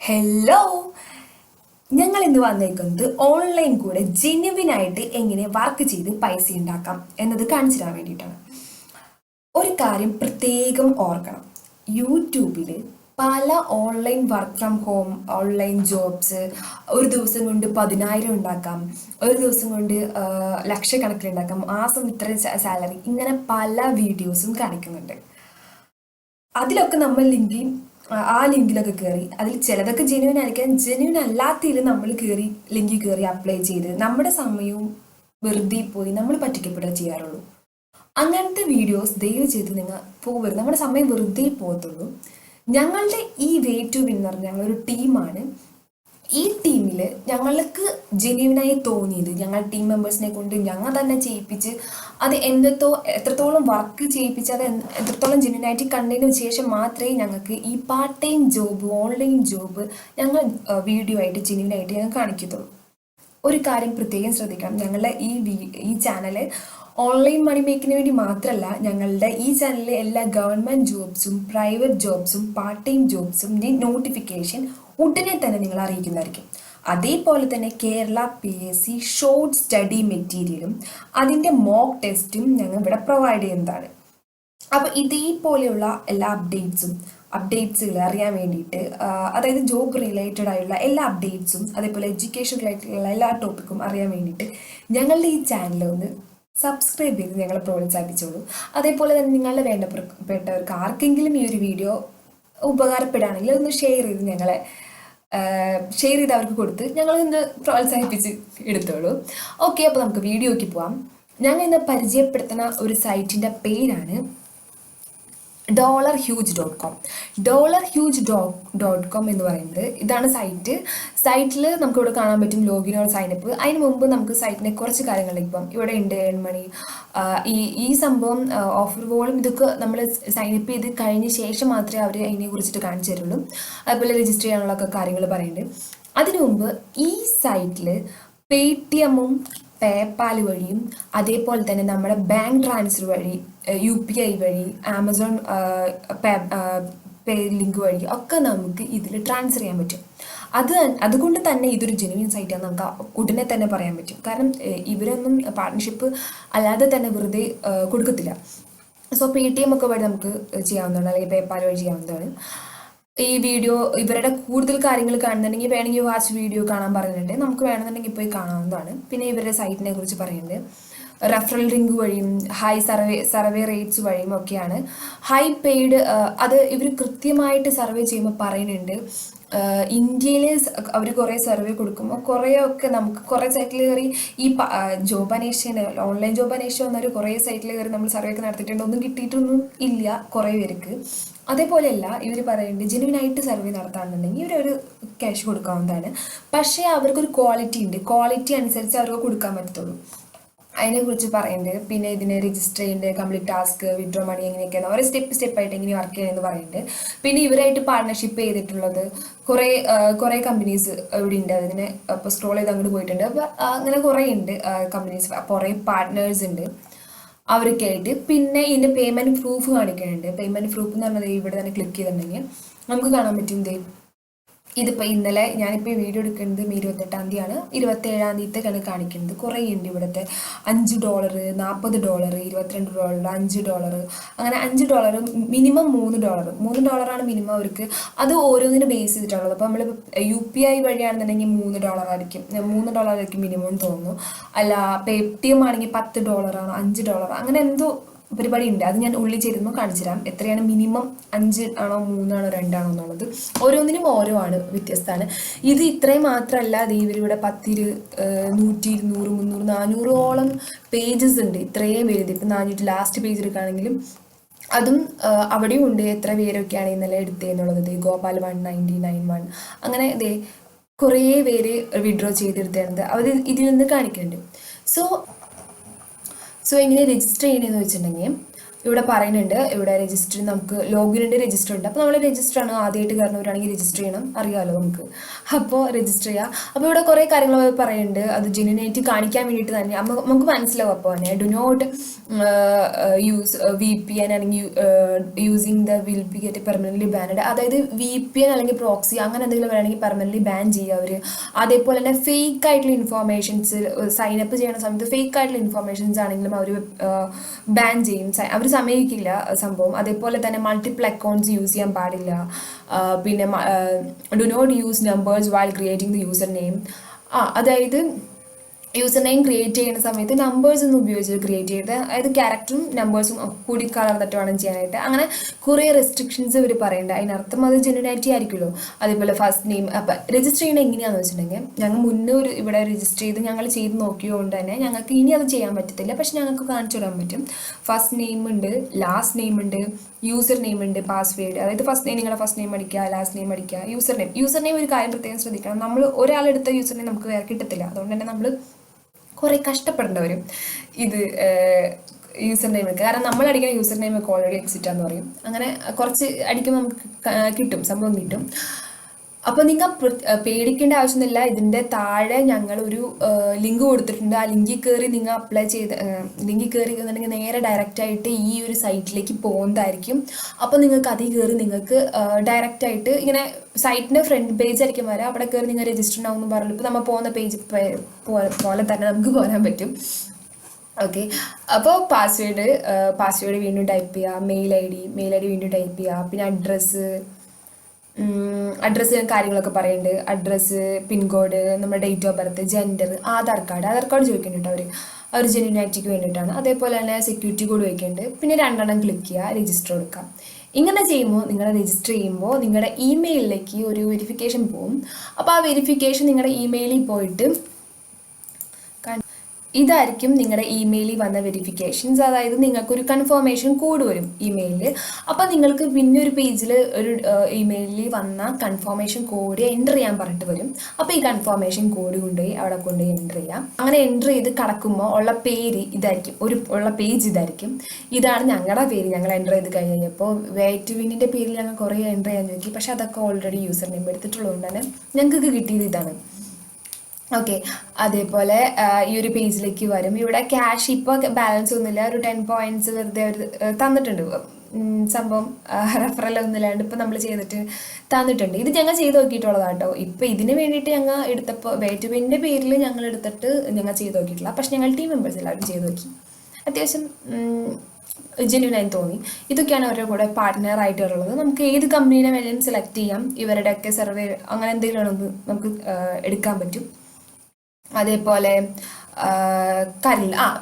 Hello, ഞങ്ങൾ ഇന്ന് വന്നേക്കുന്നത് ഓൺലൈൻ കൂടെ ജെന്യുവിനായിട്ട് എങ്ങനെ വർക്ക് ചെയ്ത് പൈസ ഉണ്ടാക്കാം എന്നത് കാണിച്ചു തരാൻ വേണ്ടിയിട്ടാണ്. ഒരു കാര്യം പ്രത്യേകം ഓർക്കണം, യൂട്യൂബിൽ പല online work from home online jobs ഒരു ദിവസം കൊണ്ട് 10,000 ഉണ്ടാക്കാം, ഒരു ദിവസം കൊണ്ട് ലക്ഷക്കണക്കിന് ഉണ്ടാക്കാം, മാസം ഇത്ര സാലറി, ഇങ്ങനെ പല വീഡിയോസും കാണിക്കുന്നുണ്ട്. അതിലൊക്കെ നമ്മൾ ആ ലിങ്കിലൊക്കെ കയറി അതിൽ ചിലതൊക്കെ ജെന്യുവൻ ആയിരിക്കാം, ജെന്യുവൻ അല്ലാത്തതിൽ നമ്മൾ ലിങ്കിൽ കയറി അപ്ലൈ ചെയ്ത് നമ്മുടെ സമയവും വെറുതെ പോയി നമ്മൾ പറ്റിക്കപ്പെടുക ചെയ്യാറുള്ളൂ. അങ്ങനത്തെ വീഡിയോസ് ദയവ് ചെയ്ത് നിങ്ങൾ പോകരുത്, നമ്മുടെ സമയം വെറുതെ പോകത്തുള്ളൂ. ഞങ്ങളുടെ ഈ വേ ടു വിൻ എന്ന് പറഞ്ഞാൽ ഞങ്ങളൊരു ടീമാണ്. ഈ ടീമിൽ ഞങ്ങൾക്ക് ജെന്യുവനായി തോന്നിയത് ഞങ്ങൾ ടീം മെമ്പേഴ്സിനെ കൊണ്ട് ഞങ്ങൾ തന്നെ ചെയ്യിപ്പിച്ച് അത് എത്രത്തോളം വർക്ക് ചെയ്യിപ്പിച്ച് അത് എത്രത്തോളം ജെന്യുവനായിട്ട് കണ്ടതിന് ശേഷം മാത്രമേ ഞങ്ങൾക്ക് ഈ part time job online job ഞങ്ങൾ വീഡിയോ ആയിട്ട് ജെന്യുവനായിട്ട് ഞങ്ങൾ കാണിക്കത്തുള്ളൂ. ഒരു കാര്യം പ്രത്യേകം ശ്രദ്ധിക്കണം, ഞങ്ങളുടെ ഈ ചാനൽ ഓൺലൈൻ മണി മേക്കിന് വേണ്ടി മാത്രമല്ല, ഞങ്ങളുടെ ഈ ചാനലിലെ എല്ലാ ഗവൺമെൻറ് ജോബ്സും പ്രൈവറ്റ് ജോബ്സും പാർട്ട് ടൈം ജോബ്സും നോട്ടിഫിക്കേഷൻ ഉടനെ തന്നെ നിങ്ങൾ അറിയിക്കുന്നതായിരിക്കും. അതേപോലെ തന്നെ കേരള PSC ഷോർട്ട് സ്റ്റഡി മെറ്റീരിയലും അതിൻ്റെ മോക്ക് ടെസ്റ്റും ഞങ്ങൾ ഇവിടെ പ്രൊവൈഡ് ചെയ്യുന്നതാണ്. അപ്പോൾ ഇതേപോലെയുള്ള എല്ലാ അപ്ഡേറ്റ്സുകൾ അറിയാൻ വേണ്ടിയിട്ട്, അതായത് ജോബ് റിലേറ്റഡ് ആയിട്ടുള്ള എല്ലാ അപ്ഡേറ്റ്സും അതേപോലെ എഡ്യൂക്കേഷൻ റിലേറ്റഡുള്ള എല്ലാ ടോപ്പിക്കും അറിയാൻ വേണ്ടിയിട്ട് ഞങ്ങളുടെ ഈ ചാനൽ ഒന്ന് സബ്സ്ക്രൈബ് ചെയ്ത് ഞങ്ങളെ പ്രോത്സാഹിപ്പിച്ചോളൂ. അതേപോലെ തന്നെ നിങ്ങളുടെ വേണ്ടപ്പെട്ടവർക്ക് ആർക്കെങ്കിലും ഈ ഒരു വീഡിയോ ഉപകാരപ്പെടുകയാണെങ്കിൽ ഒന്ന് ഷെയർ ചെയ്ത് അവർക്ക് കൊടുത്ത് ഞങ്ങളൊന്ന് പ്രോത്സാഹിപ്പിച്ച് എടുത്തോളൂ. ഓക്കെ, അപ്പോൾ നമുക്ക് വീഡിയോയ്ക്ക് പോവാം. ഞങ്ങൾ ഇന്ന് പരിചയപ്പെടുത്തുന്ന ഒരു സൈറ്റിൻ്റെ പേരാണ് $huge.com. $huge.com എന്ന് പറയുന്നത് ഇതാണ് സൈറ്റിൽ നമുക്കിവിടെ കാണാൻ പറ്റും ലോഗിൻ ഓർ സൈനപ്പ്. അതിന് മുമ്പ് നമുക്ക് സൈറ്റിനെ കുറച്ച് കാര്യങ്ങളിലേക്ക് പോകാം. ഇവിടെ ഉണ്ട് ഏൺ മണി, ഈ സംഭവം ഓഫർ വോളും ഇതൊക്കെ നമ്മൾ സൈനപ്പ് ചെയ്ത് കഴിഞ്ഞ ശേഷം മാത്രമേ അവർ അതിനെ കുറിച്ചിട്ട് കാണിച്ചു തരുള്ളൂ. അതുപോലെ രജിസ്റ്റർ ചെയ്യാനുള്ള കാര്യങ്ങൾ പറയുന്നുണ്ട്. അതിനു മുമ്പ് ഈ സൈറ്റിൽ പേടിഎമ്മും പേപാൽ വഴിയും അതേപോലെ തന്നെ നമ്മുടെ ബാങ്ക് ട്രാൻസ്ഫർ വഴി UPI വഴി ആമസോൺ പേ ലിങ്ക് വഴി ഒക്കെ നമുക്ക് ഇതിൽ ട്രാൻസ്ഫർ ചെയ്യാൻ പറ്റും. അതുകൊണ്ട് തന്നെ ഇതൊരു ജെന്യുവൻ സൈറ്റാണ് നമുക്ക് ഉടനെ തന്നെ പറയാൻ പറ്റും. കാരണം ഇവരൊന്നും പാർട്ട്ണർഷിപ്പ് അല്ലാതെ തന്നെ വെറുതെ കൊടുക്കത്തില്ല. സോ പേടിഎം ഒക്കെ വഴി നമുക്ക് ചെയ്യാവുന്നതാണ്, അല്ലെങ്കിൽ പേപാൽ വഴി ചെയ്യാവുന്നതാണ്. ഈ വീഡിയോ ഇവരുടെ കൂടുതൽ കാര്യങ്ങൾ കാണുന്നുണ്ടെങ്കിൽ വേണമെങ്കിൽ വാച്ച് വീഡിയോ കാണാൻ പറയുന്നുണ്ട്, നമുക്ക് വേണമെന്നുണ്ടെങ്കിൽ പോയി കാണാവുന്നതാണ്. പിന്നെ ഇവരുടെ സൈറ്റിനെ കുറിച്ച് പറയുന്നുണ്ട്. റെഫറൽ ലിങ്ക് വഴിയും ഹൈ സർവേ റേറ്റ്സ് വഴിയും ഒക്കെയാണ് ഹൈ പെയ്ഡ്. അത് ഇവർ കൃത്യമായിട്ട് സർവേ ചെയ്യുമ്പോൾ പറയുന്നുണ്ട്. ഇന്ത്യയിൽ അവർ കുറേ സർവേ കൊടുക്കുമ്പോൾ കുറേയൊക്കെ നമുക്ക് കുറേ സൈറ്റിൽ കയറി ഈ ജോബ് അന്വേഷണ ഓൺലൈൻ ജോബ് അന്വേഷണം വന്നൊരു കുറേ സൈറ്റിൽ കയറി നമ്മൾ സർവേ ഒക്കെ നടത്തിയിട്ടുണ്ട്, ഒന്നും കിട്ടിയിട്ടൊന്നും ഇല്ല കുറേ പേർക്ക്. അതേപോലെയല്ല ഇവർ പറയുന്നുണ്ട് ജെന്യുവനായിട്ട് സർവേ നടത്താണെന്നുണ്ടെങ്കിൽ ഇവരൊരു ക്യാഷ് കൊടുക്കാവുന്നതാണ്. പക്ഷേ അവർക്കൊരു ക്വാളിറ്റി ഉണ്ട്, ക്വാളിറ്റി അനുസരിച്ച് അവർക്ക് കൊടുക്കാൻ പറ്റത്തുള്ളൂ. അതിനെക്കുറിച്ച് പറയുന്നുണ്ട്. പിന്നെ ഇതിനെ രജിസ്റ്റർ ചെയ്യേണ്ടത്, കംപ്ലീറ്റ് ടാസ്ക്, വിഡ്രോ മണി എങ്ങനെയൊക്കെയാണ് ഓരോ സ്റ്റെപ്പായിട്ട് എങ്ങനെ വർക്ക് ചെയ്യണമെന്ന് പറയുന്നുണ്ട്. പിന്നെ ഇവരായിട്ട് പാർട്ണർഷിപ്പ് ചെയ്തിട്ടുള്ളത് കുറേ കമ്പനീസ് ഇവിടെ ഉണ്ട്. അതിനെ ഇപ്പോൾ സ്ക്രോൾ ചെയ്ത് അങ്ങോട്ട് പോയിട്ടുണ്ട്. അപ്പോൾ അങ്ങനെ കുറേ ഉണ്ട് കമ്പനീസ്, കുറേ പാർട്ട്നേഴ്സ് ഉണ്ട് അവർക്കായിട്ട്. പിന്നെ ഇതിൻ്റെ പേയ്മെൻറ്റ് പ്രൂഫ് കാണിക്കുന്നുണ്ട്. പേയ്മെൻറ്റ് പ്രൂഫ് എന്ന് പറഞ്ഞത് ഇവിടെ തന്നെ ക്ലിക്ക് ചെയ്തിട്ടുണ്ടെങ്കിൽ നമുക്ക് കാണാൻ പറ്റും. ഇതിപ്പോൾ ഇന്നലെ ഞാനിപ്പോൾ ഈ വീഡിയോ എടുക്കുന്നത് May 28 തീയതിയാണ്. 27 തീയതിക്കാണ് കാണിക്കുന്നത്. കുറേ ഉണ്ട് ഇവിടുത്തെ $5, $40, $22, $5, അങ്ങനെ $5, മിനിമം $3 മിനിമം അവർക്ക്. അത് ഓരോന്നിനും ബേസ് ചെയ്തിട്ടുള്ളത്. അപ്പോൾ നമ്മൾ UPI വഴിയാണെന്നുണ്ടെങ്കിൽ $3 ആയിരിക്കും, $3 മിനിമം തോന്നുന്നു. അല്ല പേടിഎം ആണെങ്കിൽ $10, $5, അങ്ങനെ എന്തോ പരിപാടി ഉണ്ട്. അത് ഞാൻ ഉള്ളിൽ ചേരുമ്പോൾ കാണിച്ചു തരാം എത്രയാണ് മിനിമം, 5 ആണോ 3 ആണോ 2 ആണോ എന്നുള്ളത്. ഓരോന്നിനും ഓരോ ആണ്, വ്യത്യസ്തമാണ്. ഇത് ഇത്രയും മാത്രമല്ല, അത് ഇവരിവിടെ 10, 100, 200, 300, 400ഓളം പേജസ് ഉണ്ട്. ഇത്രയും പേര് ഇപ്പം 400 ലാസ്റ്റ് പേജ് എടുക്കുകയാണെങ്കിലും അതും അവിടെയും ഉണ്ട് എത്ര പേരൊക്കെയാണ് ഇന്നലെ എടുത്തതെന്നുള്ളത്. ഗോപാൽ 1991 അങ്ങനെ കുറേ പേര് വിഡ്രോ ചെയ്തെടുത്തത് അവർ ഇതിൽ നിന്ന് കാണിക്കുന്നുണ്ട്. സോ എങ്ങനെ രജിസ്റ്റർ ചെയ്യണമെന്ന് വെച്ചിട്ടുണ്ടെങ്കിൽ ഇവിടെ പറയുന്നുണ്ട്, ഇവിടെ രജിസ്റ്റർ നമുക്ക് ലോഗിനുണ്ട്, രജിസ്റ്റർ ഉണ്ട്. അപ്പോൾ നമ്മൾ രജിസ്റ്റർ ആണ് ആദ്യമായിട്ട് കയറുന്നവരാണെങ്കിൽ രജിസ്റ്റർ ചെയ്യണം, അറിയാമല്ലോ നമുക്ക്. അപ്പോൾ രജിസ്റ്റർ ചെയ്യുക. അപ്പോൾ ഇവിടെ കുറേ കാര്യങ്ങൾ പറയുന്നുണ്ട്, അത് ജെന്യൂനായിട്ട് കാണിക്കാൻ വേണ്ടിയിട്ട് തന്നെ നമുക്ക് മനസ്സിലാവും. അപ്പോൾ തന്നെ ഡു നോട്ട് യൂസ് VPN അല്ലെങ്കിൽ using the will be get permanently band. അതായത് VPN അല്ലെങ്കിൽ പ്രോക്സി അങ്ങനെ എന്തെങ്കിലും വരികയാണെങ്കിൽ പെർമനൻ്റ്ലി ബാൻ ചെയ്യുക അവർ. അതേപോലെ തന്നെ ഫേക്ക് ആയിട്ടുള്ള ഇൻഫോർമേഷൻസ് സൈനപ്പ് ചെയ്യുന്ന സമയത്ത് ഫേക്ക് ആയിട്ടുള്ള ഇൻഫോർമേഷൻസ് ആണെങ്കിലും അവർ ബാൻ ചെയ്യും, അവർ സമ്മതിക്കില്ല സംഭവം. അതേപോലെ തന്നെ മൾട്ടിപ്പിൾ അക്കൗണ്ട്സ് യൂസ് ചെയ്യാൻ പാടില്ല. പിന്നെ do not use numbers while creating the user name. അതായത് യൂസർ നെയിം ക്രിയേറ്റ് ചെയ്യുന്ന സമയത്ത് നമ്പേഴ്സ് ഒന്നും ഉപയോഗിച്ച് ക്രിയേറ്റ് ചെയ്ത്, അതായത് ക്യാരക്ടറും നമ്പേഴ്സും കൂടി കളർന്നിട്ട് വേണം ചെയ്യാനായിട്ട്. അങ്ങനെ കുറേ റെസ്ട്രിക്ഷൻസ് ഇവർ പറയുന്നുണ്ട്. അതിനർത്ഥം അത് ജെന്യൂനാലിറ്റി ആയിരിക്കുമല്ലോ. അതേപോലെ ഫസ്റ്റ് നെയിം അപ്പം രജിസ്റ്റർ ചെയ്യണത് എങ്ങനെയാണെന്ന് വെച്ചിട്ടുണ്ടെങ്കിൽ, ഞങ്ങൾ മുന്നേ ഇവിടെ രജിസ്റ്റർ ചെയ്ത് ഞങ്ങൾ ചെയ്ത് നോക്കിയതുകൊണ്ട് തന്നെ ഞങ്ങൾക്ക് ഇനി അത് ചെയ്യാൻ പറ്റത്തില്ല, പക്ഷെ ഞങ്ങൾക്ക് കാണിച്ചു തരാൻ പറ്റും. ഫസ്റ്റ് നെയിം ഉണ്ട്, ലാസ്റ്റ് നെയിം ഉണ്ട്, യൂസർ നെയിം ഉണ്ട്, പാസ്വേഡ്. അതായത് ഫസ്റ്റ് നെയിം നിങ്ങളുടെ ഫസ്റ്റ് നെയിം അടിക്കുക, ലാസ്റ്റ് നെയിം അടിക്കുക. യൂസർ നെയിം ഒരു കാര്യം പ്രത്യേകം ശ്രദ്ധിക്കണം, നമ്മൾ ഒരാളെടുത്ത യൂസർ നെയിം നമുക്ക് വേറെ കിട്ടത്തില്ല. അതുകൊണ്ട് തന്നെ നമ്മൾ കുറേ കഷ്ടപ്പെടേണ്ടി വരും ഇത് യൂസർ നെയിം എടുക്കുക. കാരണം നമ്മൾ അടിക്കുന്ന യൂസർ നെയിം ഒക്കെ ഓൾറെഡി എക്സിറ്റ് ആണെന്ന് പറയും. അങ്ങനെ കുറച്ച് അടിക്കുമ്പോൾ നമുക്ക് കിട്ടും, സംഭവം കിട്ടും. അപ്പോൾ നിങ്ങൾ പേടിക്കേണ്ട ആവശ്യമൊന്നുമില്ല. ഇതിൻ്റെ താഴെ ഞങ്ങളൊരു ലിങ്ക് കൊടുത്തിട്ടുണ്ട്. ആ ലിങ്കിൽ കയറി നിങ്ങൾ അപ്ലൈ ചെയ്ത് ലിങ്കിൽ കയറി എന്നുണ്ടെങ്കിൽ നേരെ ഡയറക്റ്റായിട്ട് ഈ ഒരു സൈറ്റിലേക്ക് പോകുന്നതായിരിക്കും. അപ്പോൾ നിങ്ങൾക്ക് അതിൽ കയറി നിങ്ങൾക്ക് ഡയറക്റ്റായിട്ട് ഇങ്ങനെ സൈറ്റിൻ്റെ ഫ്രണ്ട് പേജ് ആയിരിക്കും വരാം. അവിടെ കയറി നിങ്ങൾ രജിസ്റ്റർ ആവുമെന്ന് പറഞ്ഞു. ഇപ്പോൾ നമ്മൾ പോകുന്ന പേജ് പോലെ തന്നെ നമുക്ക് പോരാൻ പറ്റും. ഓക്കെ, അപ്പോൾ പാസ്വേഡ് വീണ്ടും ടൈപ്പ് ചെയ്യുക, മെയിൽ ഐ ഡി വീണ്ടും ടൈപ്പ് ചെയ്യുക. പിന്നെ അഡ്രസ്സ് കാര്യങ്ങളൊക്കെ പറയുന്നുണ്ട്. അഡ്രസ്സ്, പിൻകോഡ്, നമ്മുടെ date of birth, gender, Aadhaar card ചോദിക്കുന്നുണ്ട് അവർ ജെന്യൂനാലിറ്റിക്ക് വേണ്ടിയിട്ടാണ്. അതേപോലെ തന്നെ സെക്യൂരിറ്റി കോഡ് വയ്ക്കുന്നുണ്ട്. പിന്നെ 2 ക്ലിക്ക് ചെയ്യുക, രജിസ്റ്റർ കൊടുക്കാം. ഇങ്ങനെ ചെയ്യുമ്പോൾ നിങ്ങൾ രജിസ്റ്റർ ചെയ്യുമ്പോൾ നിങ്ങളുടെ ഇമെയിലിലേക്ക് ഒരു വെരിഫിക്കേഷൻ പോകും. അപ്പോൾ ആ വെരിഫിക്കേഷൻ നിങ്ങളുടെ ഇമെയിലിൽ പോയിട്ട് ഇതായിരിക്കും നിങ്ങളുടെ ഇമെയിലിൽ വന്ന വെരിഫിക്കേഷൻസ്. അതായത് നിങ്ങൾക്കൊരു കൺഫർമേഷൻ കോഡ് വരും ഇമെയിലിൽ. അപ്പോൾ നിങ്ങൾക്ക് പിന്നെ ഒരു പേജിൽ ഒരു ഇമെയിലിൽ വന്ന കൺഫർമേഷൻ കോഡ് എൻ്റർ ചെയ്യാൻ പറഞ്ഞിട്ട് വരും. അപ്പോൾ ഈ കൺഫർമേഷൻ കോഡ് അവിടെ കൊണ്ടുപോയി എൻ്റർ ചെയ്യാം. അങ്ങനെ എൻ്റർ ചെയ്ത് കടക്കുമ്പോൾ ഉള്ള പേര് ഇതായിരിക്കും, ഉള്ള പേജ് ഇതായിരിക്കും. ഇതാണ് ഞങ്ങളുടെ പേര്. ഞങ്ങൾ എൻ്റർ ചെയ്ത് കഴിഞ്ഞപ്പോൾ വെയിറ്റ് പേരിൽ ഞങ്ങൾ കുറേ എൻ്റർ ചെയ്യാൻ നോക്കി, പക്ഷെ അതൊക്കെ ഓൾറെഡി യൂസർ നെയിം എടുത്തിട്ടുള്ളതുകൊണ്ട് തന്നെ ഞങ്ങൾക്ക് കിട്ടിയത് ഇതാണ്. ഓക്കെ, അതേപോലെ ഈ ഒരു പേജിലേക്ക് വരും. ഇവിടെ ക്യാഷ് ഇപ്പോൾ ബാലൻസ് ഒന്നുമില്ല, ഒരു 10 പോയിന്റ്സ് വെറുതെ അവർ തന്നിട്ടുണ്ട്. സംഭവം റെഫറൽ ഒന്നുമില്ലാണ്ട് ഇപ്പോൾ നമ്മൾ ചെയ്തിട്ട് തന്നിട്ടുണ്ട്. ഇത് ഞങ്ങൾ ചെയ്ത് നോക്കിയിട്ടുള്ളതാണ് കേട്ടോ. ഇപ്പോൾ ഇതിന് വേണ്ടിയിട്ട് ഞങ്ങൾ എടുത്തപ്പോൾ വേറ്റുവിൻ്റെ പേരിൽ ഞങ്ങൾ എടുത്തിട്ട് ഞങ്ങൾ ചെയ്ത് നോക്കിയിട്ടില്ല. പക്ഷെ ഞങ്ങൾ ടീം മെമ്പേഴ്സ് എല്ലാവരും ചെയ്ത് നോക്കി. അത്യാവശ്യം ജെന്യൂനായി തോന്നി. ഇതൊക്കെയാണ് അവരുടെ കൂടെ പാർട്ട്ണറായിട്ടുള്ളത്. നമുക്ക് ഏത് കമ്പനീനെ വേണമെങ്കിലും സെലക്ട് ചെയ്യാം. ഇവരുടെയൊക്കെ സർവേ അങ്ങനെ എന്തെങ്കിലും നമുക്ക് എടുക്കാൻ പറ്റും. അതേപോലെ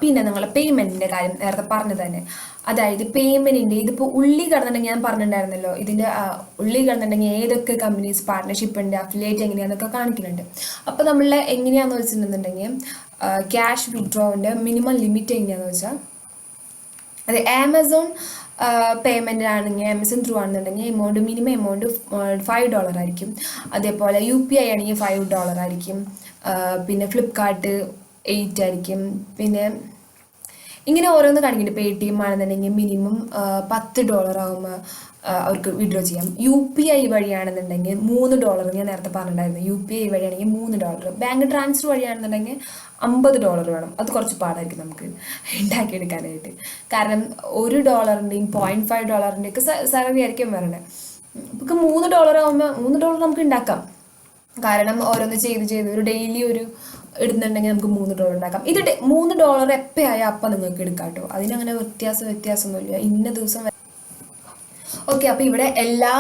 പിന്നെ നിങ്ങൾ പേയ്മെൻറ്റിൻ്റെ കാര്യം നേരത്തെ പറഞ്ഞത് തന്നെ. അതായത് പേയ്മെൻറ്റിൻ്റെ ഇതിപ്പോൾ ഉള്ളി കിടന്നിട്ടുണ്ടെങ്കിൽ ഞാൻ പറഞ്ഞിട്ടുണ്ടായിരുന്നല്ലോ, ഇതിൻ്റെ ഉള്ളി കിടന്നിട്ടുണ്ടെങ്കിൽ ഏതൊക്കെ കമ്പനീസ് പാർട്ട്ണർഷിപ്പ് ഉണ്ട്, അഫിലിയേറ്റ് എങ്ങനെയാണെന്നൊക്കെ കാണിക്കുന്നുണ്ട്. അപ്പോൾ നമ്മളെ എങ്ങനെയാണെന്ന് വെച്ചിട്ടുണ്ടെന്നുണ്ടെങ്കിൽ ക്യാഷ് വിഡ്രോവിൻ്റെ മിനിമം ലിമിറ്റ് എങ്ങനെയാണെന്ന് വെച്ചാൽ, അത് ആമസോൺ പേയ്മെൻറ്റിനാണെങ്കിൽ ആമസോൺ ത്രൂ ആണെന്നുണ്ടെങ്കിൽ മിനിമം എമൗണ്ട് $5 ആയിരിക്കും. അതേപോലെ UPI ആണെങ്കിൽ $5 ആയിരിക്കും. പിന്നെ ഫ്ലിപ്കാർട്ട് 8 ആയിരിക്കും. പിന്നെ ഇങ്ങനെ ഓരോന്ന് കാണിക്കുന്നുണ്ട്. പേടിഎം ആണെന്നുണ്ടെങ്കിൽ മിനിമം $10 ആകുമ്പോൾ അവർക്ക് വിഡ്രോ ചെയ്യാം. UPI വഴിയാണെന്നുണ്ടെങ്കിൽ $3, ഞാൻ നേരത്തെ പറഞ്ഞിട്ടുണ്ടായിരുന്നു. UPI വഴിയാണെങ്കിൽ $3. ബാങ്ക് ട്രാൻസ്ഫർ വഴിയാണെന്നുണ്ടെങ്കിൽ $50 വേണം. അത് കുറച്ച് പാടായിരിക്കും നമുക്ക് ഉണ്ടാക്കിയെടുക്കാനായിട്ട്. കാരണം $1 $0.5 ഒക്കെ സാലറി ആയിരിക്കും വരണേ. നമുക്ക് $3 ആകുമ്പോൾ $3 നമുക്ക് ഉണ്ടാക്കാം. കാരണം ഓരോന്ന് ചെയ്ത് ഒരു ഡെയിലി ഒരു ഇടുന്നുണ്ടെങ്കിൽ നമുക്ക് $3 ഉണ്ടാക്കാം. ഇത് $3 എപ്പോഴായാൽ അപ്പം നിങ്ങൾക്ക് എടുക്കാം കേട്ടോ. അതിനങ്ങനെ വ്യത്യാസമൊന്നുമില്ല, ഇന്ന ദിവസം. ഓക്കെ, അപ്പോൾ ഇവിടെ എല്ലാ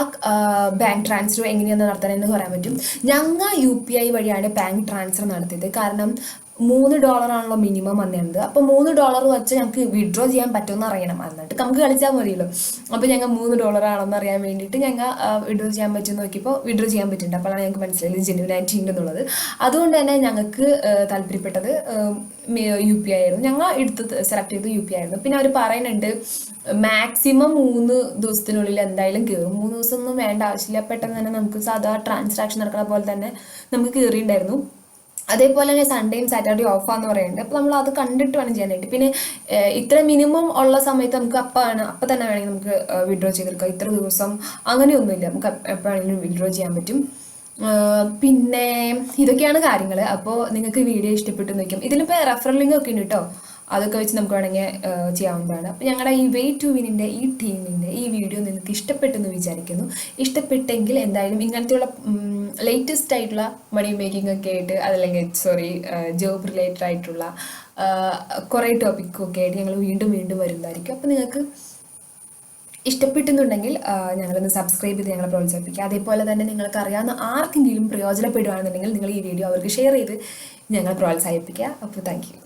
ബാങ്ക് ട്രാൻസ്ഫറും എങ്ങനെയാണെന്ന് നടത്തണമെന്ന് പറയാൻ പറ്റും. ഞങ്ങൾ UPI വഴിയാണ് ബാങ്ക് ട്രാൻസ്ഫർ നടത്തിയത്. കാരണം $3 ആണല്ലോ മിനിമം വന്നിരുന്നത്. അപ്പോൾ $3 വെച്ച് ഞങ്ങൾക്ക് വിഡ്രോ ചെയ്യാൻ പറ്റുമെന്ന് അറിയണം. എന്നിട്ട് നമുക്ക് കളിച്ചാൽ മതിയല്ലോ. അപ്പോൾ ഞങ്ങൾ $3 ആണെന്ന് അറിയാൻ വേണ്ടിയിട്ട് ഞങ്ങൾ വിഡ്രോ ചെയ്യാൻ പറ്റുമെന്ന് നോക്കിയപ്പോൾ വിഡ്രോ ചെയ്യാൻ പറ്റുന്നുണ്ട്. അപ്പോഴാണ് ഞങ്ങൾക്ക് മനസ്സിലായത് ജെന്യൂനാലിറ്റി ഉണ്ടെന്നുള്ളത്. അതുകൊണ്ട് തന്നെ ഞങ്ങൾക്ക് താല്പര്യപ്പെട്ടത് UPI ആയിരുന്നു. ഞങ്ങൾ സെലക്ട് ചെയ്ത് UPI ആയിരുന്നു. പിന്നെ അവർ പറയുന്നുണ്ട് മാക്സിമം 3 ദിവസത്തിനുള്ളിൽ എന്തായാലും കയറും. 3 ദിവസമൊന്നും വേണ്ട ആവശ്യമില്ല, പെട്ടെന്ന് തന്നെ നമുക്ക് സാധാ ട്രാൻസാക്ഷൻ നടക്കുന്ന പോലെ തന്നെ നമുക്ക് കയറിയിട്ടുണ്ടായിരുന്നു. അതേപോലെ തന്നെ സൺഡേയും സാറ്റർഡേയും ഓഫാന്ന് പറയുന്നുണ്ട്. അപ്പോൾ നമ്മൾ അത് കണ്ടിട്ട് വേണം ചെയ്യാനായിട്ട്. പിന്നെ ഇത്ര മിനിമം ഉള്ള സമയത്ത് നമുക്ക് അപ്പം തന്നെ വേണമെങ്കിൽ നമുക്ക് വിഡ്രോ ചെയ്തെടുക്കാം. ഇത്ര ദിവസം അങ്ങനെയൊന്നുമില്ല, നമുക്ക് എപ്പോൾ വേണമെങ്കിലും വിഡ്രോ ചെയ്യാൻ പറ്റും. പിന്നെ ഇതൊക്കെയാണ് കാര്യങ്ങൾ. അപ്പോൾ നിങ്ങൾക്ക് വീഡിയോ ഇഷ്ടപ്പെട്ടു നിൽക്കും. ഇതിലിപ്പോൾ റെഫറൽ ലിങ്ക് ഒക്കെ ഉണ്ട് കേട്ടോ, അതൊക്കെ വെച്ച് നമുക്ക് വേണമെങ്കിൽ ചെയ്യാവുന്നതാണ്. അപ്പോൾ ഞങ്ങളുടെ ഈ വേ ടു വിനിൻ്റെ ഈ ടീമിൻ്റെ ഈ വീഡിയോ നിങ്ങൾക്ക് ഇഷ്ടപ്പെട്ടെന്ന് വിചാരിക്കുന്നു. ഇഷ്ടപ്പെട്ടെങ്കിൽ എന്തായാലും ഇങ്ങനത്തെയുള്ള ലേറ്റസ്റ്റ് ആയിട്ടുള്ള മണി മേക്കിംഗ് ഒക്കെ ആയിട്ട്, അതല്ലെങ്കിൽ ജോബ് റിലേറ്റഡ് ആയിട്ടുള്ള കുറേ ടോപ്പിക്കൊക്കെ ആയിട്ട് ഞങ്ങൾ വീണ്ടും വീണ്ടും വരുന്നതായിരിക്കും. അപ്പോൾ നിങ്ങൾക്ക് ഇഷ്ടപ്പെട്ടെന്നുണ്ടെങ്കിൽ ഞങ്ങളൊന്ന് സബ്സ്ക്രൈബ് ചെയ്ത് ഞങ്ങളെ പ്രോത്സാഹിപ്പിക്കുക. അതേപോലെ തന്നെ നിങ്ങൾക്ക് അറിയാവുന്ന ആർക്കെങ്കിലും പ്രയോജനപ്പെടുകയാണെന്നുണ്ടെങ്കിൽ നിങ്ങൾ ഈ വീഡിയോ അവർക്ക് ഷെയർ ചെയ്ത് ഞങ്ങളെ പ്രോത്സാഹിപ്പിക്കുക. അപ്പോൾ താങ്ക് യു.